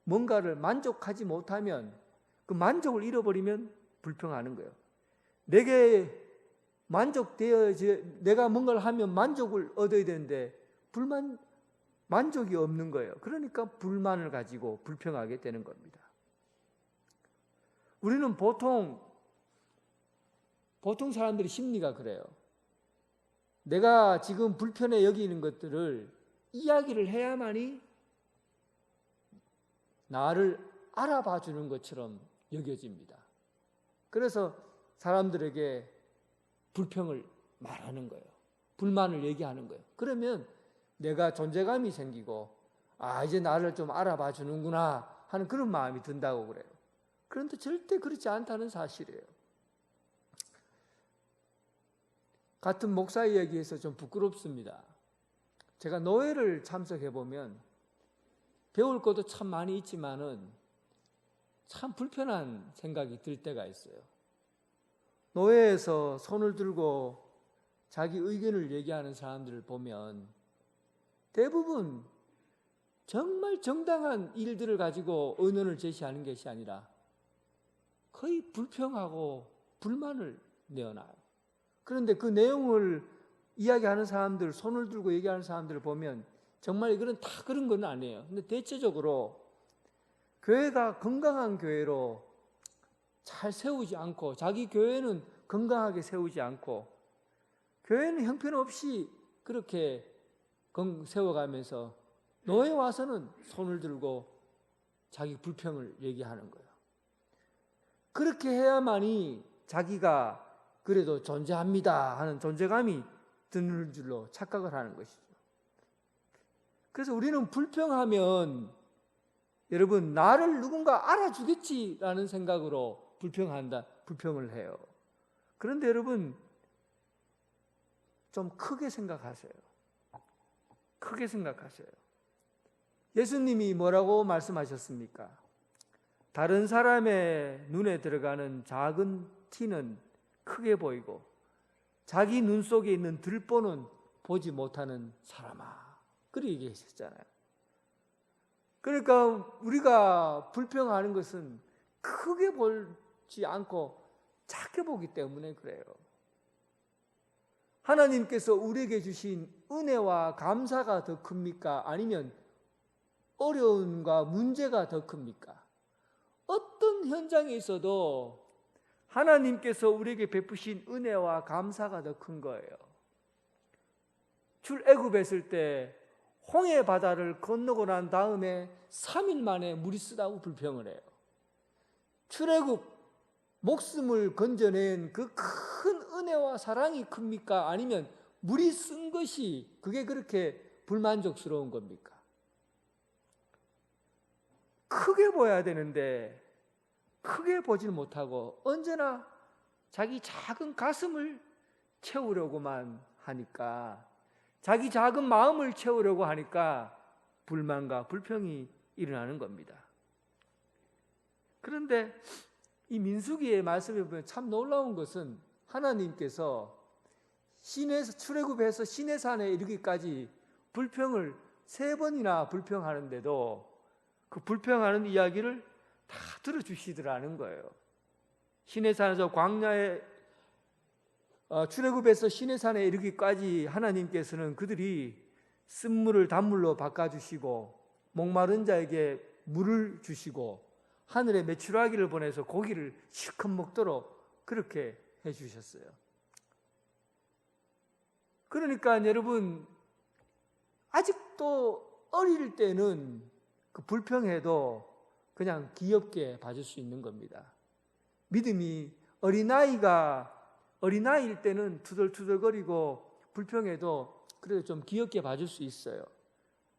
뭔가를 만족하지 못하면 그 만족을 잃어버리면 불평하는 거예요. 내게 내가 뭔가를 하면 만족을 얻어야 되는데 만족이 없는 거예요. 그러니까 불만을 가지고 불평하게 되는 겁니다. 우리는 보통 사람들의 심리가 그래요. 내가 지금 불편해 여기는 것들을 이야기를 해야만이 나를 알아봐 주는 것처럼 여겨집니다. 그래서 사람들에게 불평을 말하는 거예요. 불만을 얘기하는 거예요. 그러면 내가 존재감이 생기고 이제 나를 좀 알아봐 주는구나 하는 그런 마음이 든다고 그래요. 그런데 절대 그렇지 않다는 사실이에요. 같은 목사 이야기에서 좀 부끄럽습니다. 제가 노회를 참석해 보면 배울 것도 참 많이 있지만은 참 불편한 생각이 들 때가 있어요. 노회에서 손을 들고 자기 의견을 얘기하는 사람들을 보면 대부분 정말 정당한 일들을 가지고 의논을 제시하는 것이 아니라 거의 불평하고 불만을 내어놔요. 그런데 그 내용을 이야기하는 사람들, 손을 들고 얘기하는 사람들을 보면 정말 이거는 다 그런 건 아니에요. 근데 대체적으로 교회가 건강한 교회로 잘 세우지 않고 자기 교회는 건강하게 세우지 않고 교회는 형편없이 그렇게 세워가면서 노예 와서는 손을 들고 자기 불평을 얘기하는 거예요. 그렇게 해야만이 자기가 그래도 존재합니다 하는 존재감이 드는 줄로 착각을 하는 것이죠. 그래서 우리는 불평하면 여러분 나를 누군가 알아주겠지라는 생각으로 불평을 해요. 그런데 여러분 좀 크게 생각하세요. 크게 생각하세요. 예수님이 뭐라고 말씀하셨습니까? 다른 사람의 눈에 들어가는 작은 티는 크게 보이고 자기 눈 속에 있는 들보는 보지 못하는 사람아. 그렇게 얘기하셨잖아요. 그러니까 우리가 불평하는 것은 크게 보지 않고 작게 보기 때문에 그래요. 하나님께서 우리에게 주신 은혜와 감사가 더 큽니까? 아니면 어려움과 문제가 더 큽니까? 어떤 현장에 있어도 하나님께서 우리에게 베푸신 은혜와 감사가 더 큰 거예요. 출애굽했을 때 홍해 바다를 건너고 난 다음에 3일 만에 물이 쓰다고 불평을 해요. 출애굽 목숨을 건져낸 그 큰 은혜와 사랑이 큽니까? 아니면 물이 쓴 것이 그게 그렇게 불만족스러운 겁니까? 크게 보여야 되는데 크게 보질 못하고 언제나 자기 작은 가슴을 채우려고만 하니까, 자기 작은 마음을 채우려고 하니까 불만과 불평이 일어나는 겁니다. 그런데 이 민수기의 말씀에 보면 참 놀라운 것은 하나님께서 출애굽해서 시내산에 이르기까지 불평을 3번이나 불평하는데도 그 불평하는 이야기를 다 들어주시더라는 거예요. 시내산에서 광야에 출애굽해서 시내산에 이르기까지 하나님께서는 그들이 쓴물을 단물로 바꿔주시고 목마른 자에게 물을 주시고 하늘에 메추라기를 보내서 고기를 실컷 먹도록 그렇게 해주셨어요. 그러니까 여러분 아직도 어릴 때는 그 불평해도 그냥 귀엽게 봐줄 수 있는 겁니다. 믿음이 어린아이일 때는 투덜투덜거리고 불평해도 그래도 좀 귀엽게 봐줄 수 있어요.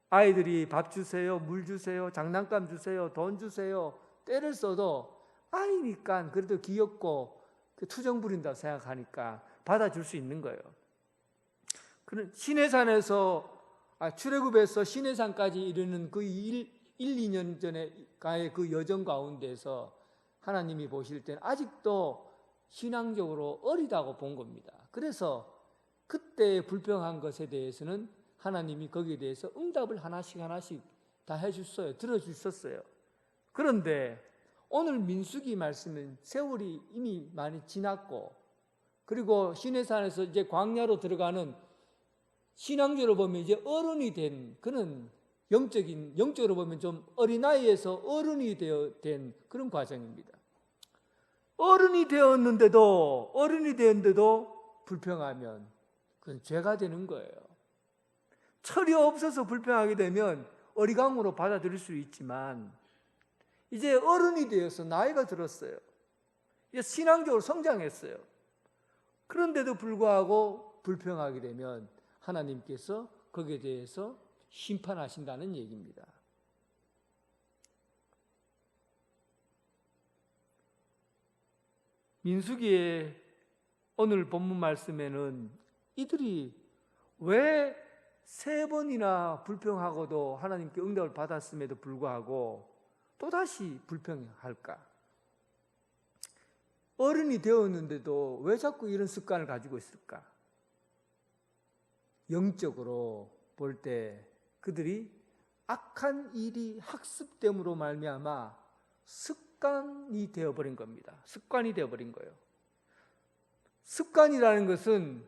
아이들이 밥 주세요, 물 주세요, 장난감 주세요, 돈 주세요, 때를 써도 아이니까 그래도 귀엽고 투정 부린다고 생각하니까 받아줄 수 있는 거예요. 그는 출애굽에서 시내산까지 이르는 그 2년 전의 그 여정 가운데서 하나님이 보실 때는 아직도 신앙적으로 어리다고 본 겁니다. 그래서 그때 불평한 것에 대해서는 하나님이 거기에 대해서 응답을 하나씩 다 해주셨어요. 들어주셨어요. 그런데 오늘 민수기 말씀은 세월이 이미 많이 지났고, 그리고 시내산에서 이제 광야로 들어가는, 신앙적으로 보면 이제 어른이 된, 그는 영적으로 보면 좀 어린아이에서 어른이 된 그런 과정입니다. 어른이 되었는데도 불평하면 그건 죄가 되는 거예요. 철이 없어서 불평하게 되면 어리광으로 받아들일 수 있지만, 이제 어른이 되어서 나이가 들었어요. 이제 신앙적으로 성장했어요. 그런데도 불구하고 불평하게 되면 하나님께서 거기에 대해서 심판하신다는 얘기입니다. 민수기의 오늘 본문 말씀에는 이들이 왜 3번이나 불평하고도 하나님께 응답을 받았음에도 불구하고 또다시 불평할까? 어른이 되었는데도 왜 자꾸 이런 습관을 가지고 있을까? 영적으로 볼 때 그들이 악한 일이 학습됨으로 말미암아 습관이 되어버린 겁니다. 습관이 되어버린 거예요. 습관이라는 것은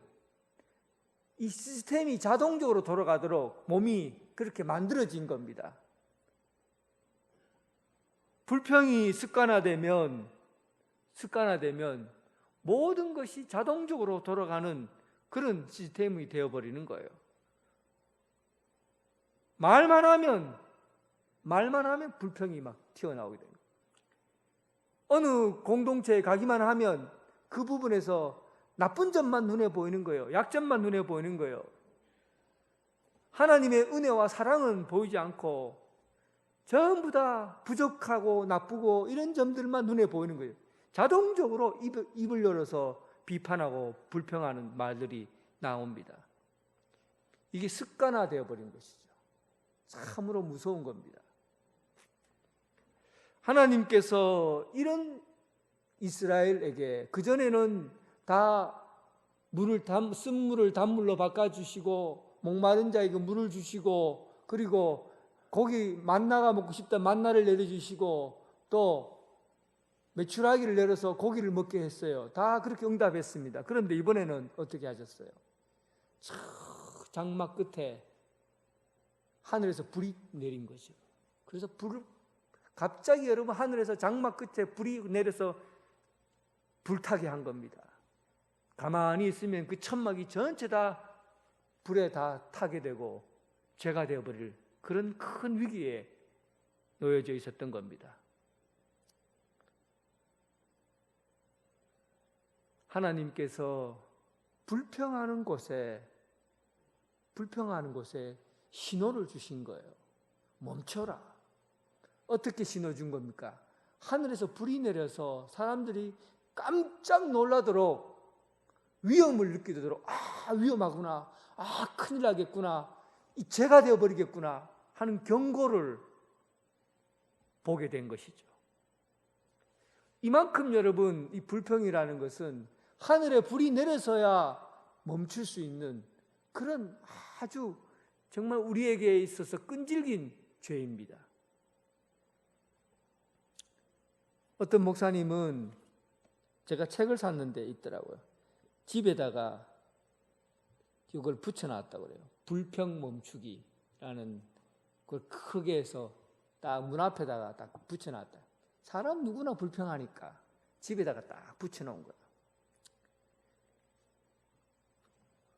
이 시스템이 자동적으로 돌아가도록 몸이 그렇게 만들어진 겁니다. 불평이 습관화되면 모든 것이 자동적으로 돌아가는 그런 시스템이 되어버리는 거예요. 말만 하면 불평이 막 튀어나오게 됩니다. 어느 공동체에 가기만 하면 그 부분에서 나쁜 점만 눈에 보이는 거예요. 약점만 눈에 보이는 거예요. 하나님의 은혜와 사랑은 보이지 않고 전부 다 부족하고 나쁘고 이런 점들만 눈에 보이는 거예요. 자동적으로 입을 열어서 비판하고 불평하는 말들이 나옵니다. 이게 습관화되어 버린 것이죠. 참으로 무서운 겁니다. 하나님께서 이런 이스라엘에게 그전에는 다 쓴 물을 단물로 바꿔주시고 목마른 자에게 물을 주시고 그리고 고기 만나가 먹고 싶다 만나를 내려주시고 또 메추라기를 내려서 고기를 먹게 했어요. 다 그렇게 응답했습니다. 그런데 이번에는 어떻게 하셨어요? 장막 끝에 하늘에서 불이 내린 거죠. 그래서 갑자기 여러분 하늘에서 장막 끝에 불이 내려서 불타게 한 겁니다. 가만히 있으면 그 천막이 전체 다 불에 다 타게 되고 죄가 되어버릴 그런 큰 위기에 놓여져 있었던 겁니다. 하나님께서 불평하는 곳에 신호를 주신 거예요. 멈춰라. 어떻게 신호 준 겁니까? 하늘에서 불이 내려서 사람들이 깜짝 놀라도록 위험을 느끼도록 위험하구나, 큰일 나겠구나, 이 죄가 되어버리겠구나 하는 경고를 보게 된 것이죠. 이만큼 여러분 이 불평이라는 것은 하늘에 불이 내려서야 멈출 수 있는 그런 아주 정말 우리에게 있어서 끈질긴 죄입니다. 어떤 목사님은 제가 책을 샀는데 있더라고요. 집에다가 이걸 붙여놨다고 그래요. 불평 멈추기라는 걸 크게 해서 딱 문 앞에다가 딱 붙여놨다. 사람 누구나 불평하니까 집에다가 딱 붙여놓은 거예요.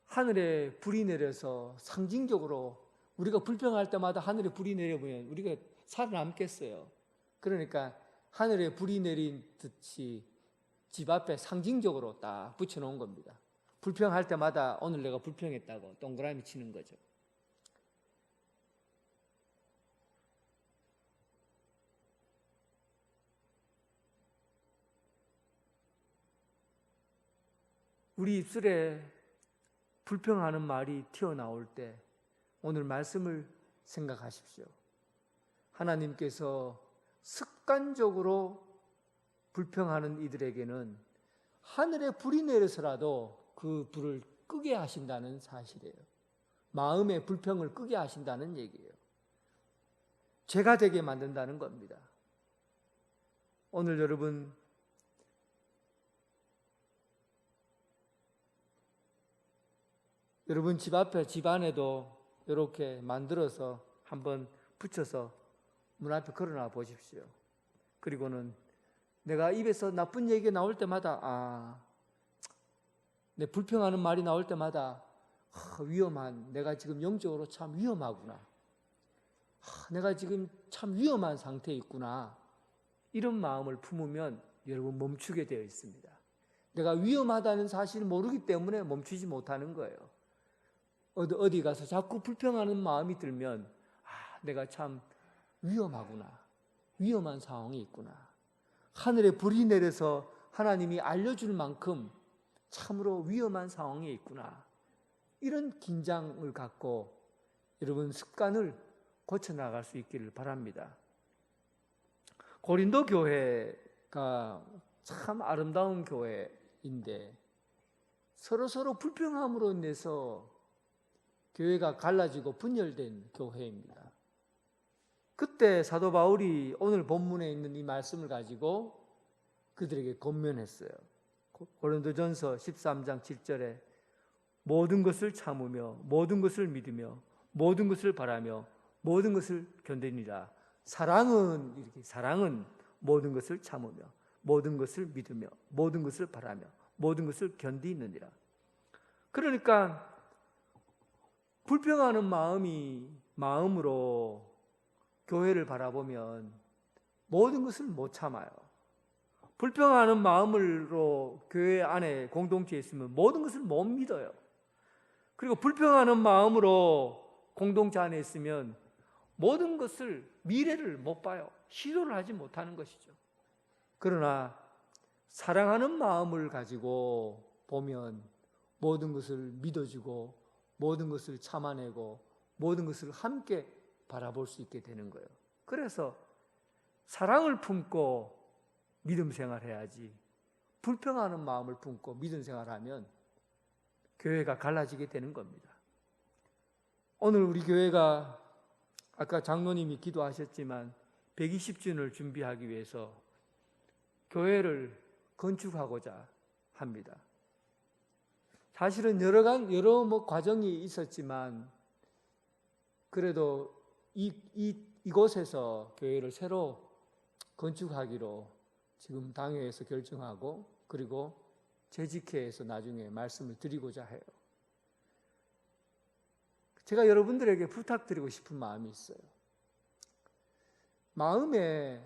하늘에 불이 내려서 상징적으로 우리가 불평할 때마다 하늘에 불이 내려보면 우리가 살아남겠어요. 그러니까 하늘에 불이 내린 듯이 집 앞에 상징적으로 딱 붙여놓은 겁니다. 불평할 때마다 오늘 내가 불평했다고 동그라미 치는 거죠. 우리 입술에 불평하는 말이 튀어나올 때 오늘 말씀을 생각하십시오. 하나님께서 습관적으로 불평하는 이들에게는 하늘에 불이 내려서라도 그 불을 끄게 하신다는 사실이에요. 마음의 불평을 끄게 하신다는 얘기예요. 죄가 되게 만든다는 겁니다. 오늘 여러분 집 앞에 집 안에도 이렇게 만들어서 한번 붙여서 문 앞에 걸어놔 보십시오. 그리고는 내가 입에서 나쁜 얘기가 나올 때마다 내 불평하는 말이 나올 때마다 내가 지금 영적으로 참 위험하구나. 내가 지금 참 위험한 상태에 있구나. 이런 마음을 품으면 여러분 멈추게 되어 있습니다. 내가 위험하다는 사실을 모르기 때문에 멈추지 못하는 거예요. 어디 가서 자꾸 불평하는 마음이 들면 내가 참 위험하구나. 위험한 상황이 있구나. 하늘에 불이 내려서 하나님이 알려줄 만큼 참으로 위험한 상황에 있구나. 이런 긴장을 갖고 여러분 습관을 고쳐나갈 수 있기를 바랍니다. 고린도 교회가 참 아름다운 교회인데 서로 불평함으로 인해서 교회가 갈라지고 분열된 교회입니다. 그때 사도 바울이 오늘 본문에 있는 이 말씀을 가지고 그들에게 권면했어요. 고린도전서 13장 7절에 모든 것을 참으며 모든 것을 믿으며 모든 것을 바라며 모든 것을 견디니라. 사랑은 모든 것을 참으며 모든 것을 믿으며 모든 것을 바라며 모든 것을 견디느니라. 그러니까 불평하는 마음으로 교회를 바라보면 모든 것을 못 참아요. 불평하는 마음으로 교회 안에 공동체에 있으면 모든 것을 못 믿어요. 그리고 불평하는 마음으로 공동체 안에 있으면 모든 것을, 미래를 못 봐요. 시도를 하지 못하는 것이죠. 그러나 사랑하는 마음을 가지고 보면 모든 것을 믿어주고 모든 것을 참아내고 모든 것을 함께 바라볼 수 있게 되는 거예요. 그래서 사랑을 품고 믿음 생활해야지, 불평하는 마음을 품고 믿음 생활하면 교회가 갈라지게 되는 겁니다. 오늘 우리 교회가 아까 장로님이 기도하셨지만 120주년을 준비하기 위해서 교회를 건축하고자 합니다. 사실은 여러 과정이 있었지만 그래도 이곳에서 교회를 새로 건축하기로 지금 당회에서 결정하고, 그리고 재직회에서 나중에 말씀을 드리고자 해요. 제가 여러분들에게 부탁드리고 싶은 마음이 있어요. 마음에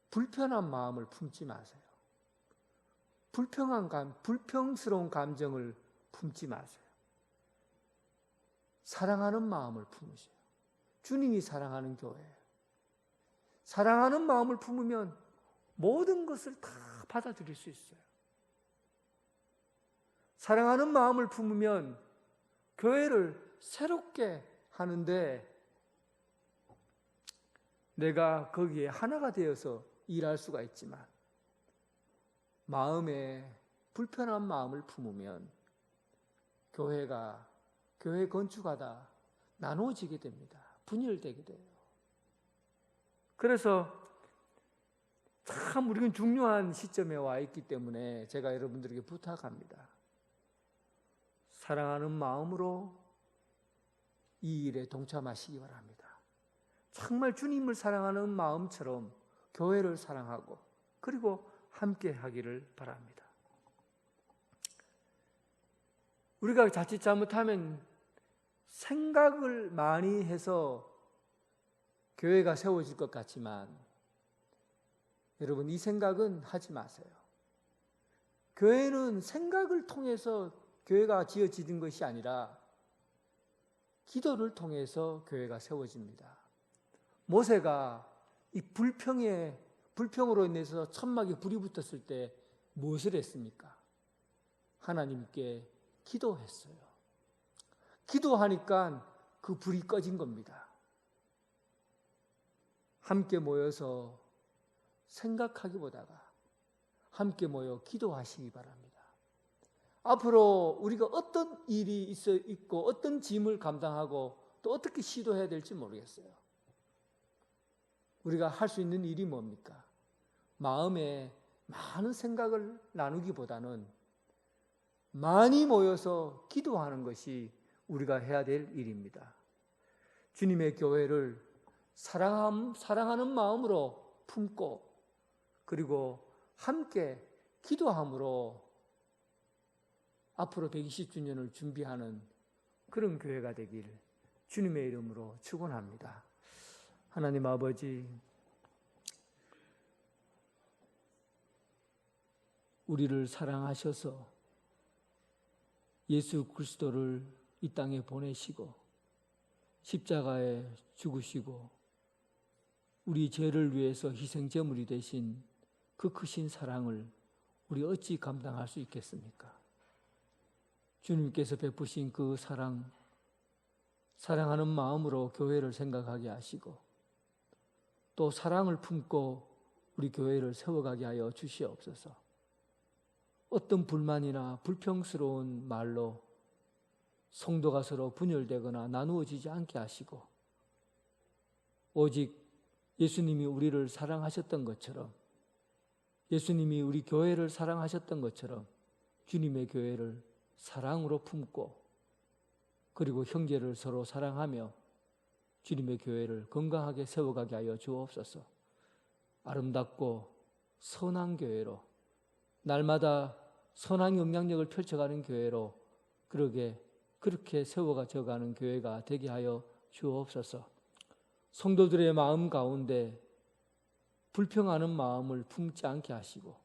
불편한 마음을 품지 마세요. 불평스러운 감정을 품지 마세요. 사랑하는 마음을 품으세요. 주님이 사랑하는 교회예요. 사랑하는 마음을 품으면 모든 것을 다 받아들일 수 있어요. 사랑하는 마음을 품으면 교회를 새롭게 하는데 내가 거기에 하나가 되어서 일할 수가 있지만, 마음에 불편한 마음을 품으면 교회 건축하다 나누어지게 됩니다. 분열되게 돼요. 그래서 참 우리는 중요한 시점에 와 있기 때문에 제가 여러분들에게 부탁합니다. 사랑하는 마음으로 이 일에 동참하시기 바랍니다. 정말 주님을 사랑하는 마음처럼 교회를 사랑하고 그리고 함께 하기를 바랍니다. 우리가 자칫 잘못하면 생각을 많이 해서 교회가 세워질 것 같지만 여러분, 이 생각은 하지 마세요. 교회는 생각을 통해서 교회가 지어지는 것이 아니라 기도를 통해서 교회가 세워집니다. 모세가 이 불평으로 인해서 천막에 불이 붙었을 때 무엇을 했습니까? 하나님께 기도했어요. 기도하니까 그 불이 꺼진 겁니다. 함께 모여서 생각하기보다가 함께 모여 기도하시기 바랍니다. 앞으로 우리가 어떤 일이 있고 어떤 짐을 감당하고 또 어떻게 시도해야 될지 모르겠어요. 우리가 할 수 있는 일이 뭡니까? 마음에 많은 생각을 나누기보다는 많이 모여서 기도하는 것이 우리가 해야 될 일입니다. 주님의 교회를 사랑하는 마음으로 품고 그리고 함께 기도함으로 앞으로 120주년을 준비하는 그런 교회가 되길 주님의 이름으로 축원합니다. 하나님 아버지, 우리를 사랑하셔서 예수 그리스도를 이 땅에 보내시고 십자가에 죽으시고 우리 죄를 위해서 희생제물이 되신 그 크신 사랑을 우리 어찌 감당할 수 있겠습니까? 주님께서 베푸신 그 사랑하는 마음으로 교회를 생각하게 하시고 또 사랑을 품고 우리 교회를 세워가게 하여 주시옵소서. 어떤 불만이나 불평스러운 말로 성도가 서로 분열되거나 나누어지지 않게 하시고 오직 예수님이 우리를 사랑하셨던 것처럼, 예수님이 우리 교회를 사랑하셨던 것처럼 주님의 교회를 사랑으로 품고 그리고 형제를 서로 사랑하며 주님의 교회를 건강하게 세워가게 하여 주옵소서. 아름답고 선한 교회로, 날마다 선한 영향력을 펼쳐가는 교회로 그렇게 세워가져가는 교회가 되게 하여 주옵소서. 성도들의 마음 가운데 불평하는 마음을 품지 않게 하시고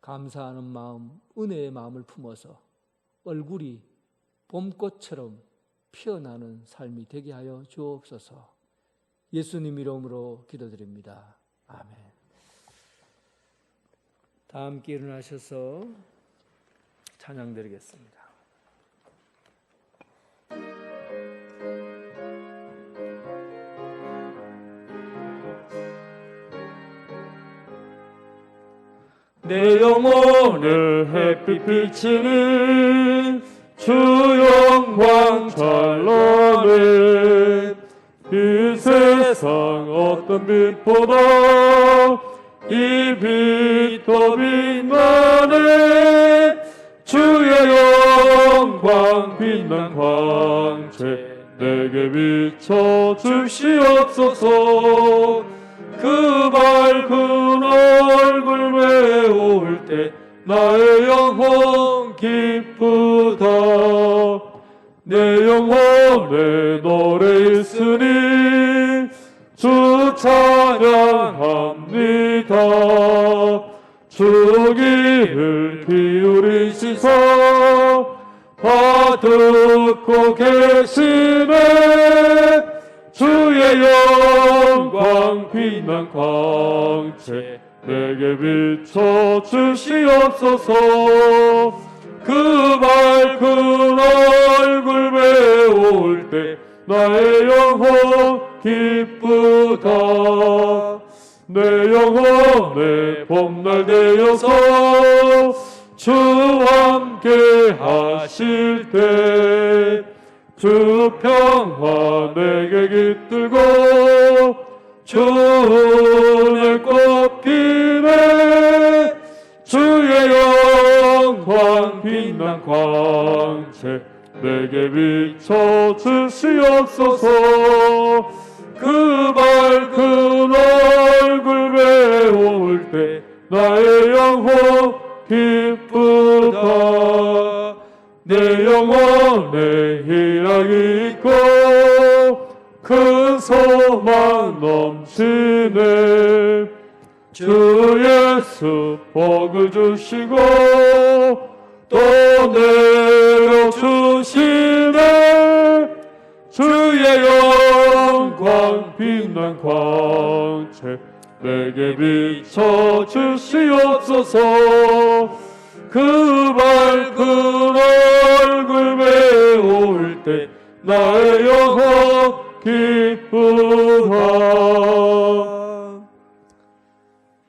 감사하는 마음, 은혜의 마음을 품어서 얼굴이 봄꽃처럼 피어나는 삶이 되게 하여 주옵소서. 예수님 이름으로 기도드립니다. 아멘. 다 함께 일어나셔서 찬양 드리겠습니다. 내 영혼을 햇빛 비치는 주 영광 찬란해. 이 세상 어떤 빛보다 이 빛 더 빛나네. 주의 영광 빛난 광채 내게 비춰 주시옵소서. 그 밝은 얼굴 배울 때 나의 영혼 기쁘다. 내 영혼에 노래 있으니 주 찬양합니다. 주 귀를 기울이시사 다 듣고 계시네. 주의 영광 빛난 광채 내게 비춰 주시옵소서. 그 밝은 얼굴 배울 때 나의 영혼 기쁘다. 내 영혼의 봄날 되어서 주와 함께 하실 때 주 평화 내게 깃들고 주 은혜 꽃피네. 주의 영광 빛난 광채 내게 비춰 주시옵소서. 그 밝은 얼굴 배울 때 나의 영혼 기쁘다. 내 영혼에 희락이 있고 큰 소망 넘치네. 주 예수 복을 주시고 또 내려주시네. 주의 영광 빛난 광채 내게 비춰 주시옵소서. 그 밝은 얼굴 배울 때 나의 영혼 기쁘다.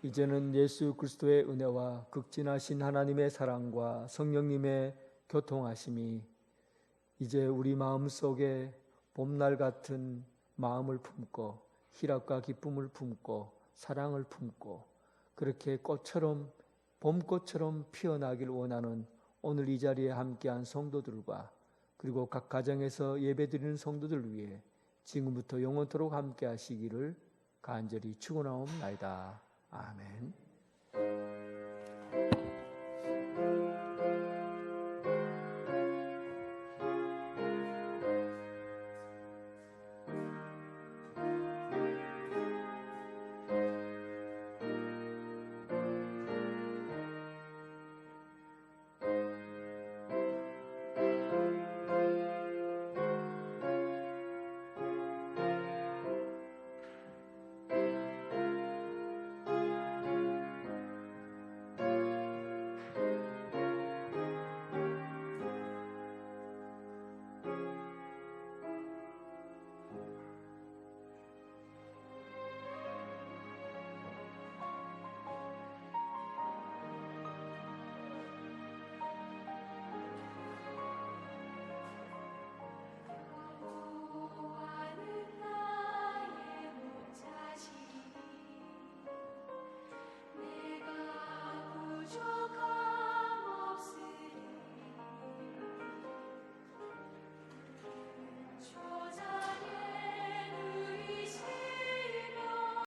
이제는 예수 그리스도의 은혜와 극진하신 하나님의 사랑과 성령님의 교통하심이 이제 우리 마음속에 봄날 같은 마음을 품고 희락과 기쁨을 품고 사랑을 품고 그렇게 꽃처럼 봄꽃처럼 피어나길 원하는 오늘 이 자리에 함께한 성도들과 그리고 각 가정에서 예배드리는 성도들 위해 지금부터 영원토록 함께 하시기를 간절히 축원하옵나이다. 아멘.